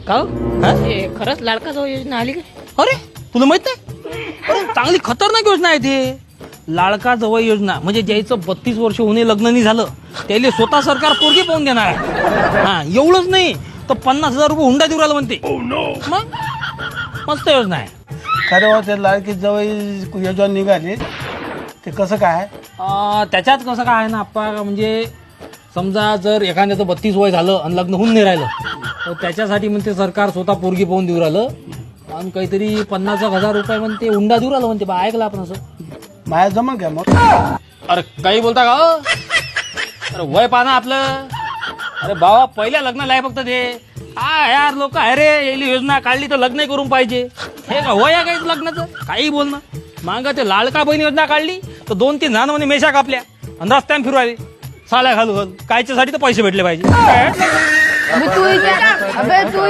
का हो? हा? खरंच लाडका जाऊ योजना आली का? अरे तुला माहित नाही? अरे चांगली खतरनाक योजना आहे ती लाडका जवळ योजना. म्हणजे ज्याचं 32 वर्ष होणे लग्न नाही झालं त्याला स्वतः सरकार पोरगी पाहून देणार आहे. हा एवढंच नाही तर 50,000 रुपये हुंडा देऊ राहिलं म्हणते. मग मस्त योजना आहे. खरं हो ते लाडकी जवळ योजना निघाली ते कसं काय? त्याच्यात कसं काय आहे ना आप्पा म्हणजे समजा जर एखाद्याचं 32 वय झालं आणि लग्न होऊन नाही राहिलं तर त्याच्यासाठी म्हणते सरकार स्वतः पोरगी पाहून देऊ राहिलं आणि काहीतरी 50,000 रुपये म्हणते हुंडा देऊ राहिलं म्हणते. बा ऐकलं आपण असं? माया जमन काय मग? अरे काही बोलता का हो? अरे वय पाहा आपलं. अरे बाबा पहिल्या लग्नाला आहे फक्त ते. हा यार लोक अरे यायली योजना काढली तर लग्न करून पाहिजे. हे का वय आहे काही लग्नाचं? काही बोलणं. माग ते लाडका बहीण योजना काढली तर 2-3 जण म्हणे मेशा कापल्या आणि रस्त्याने फिरू आले साल्या घालू घालू. कायच्यासाठी तर पैसे भेटले पाहिजे. अबे तू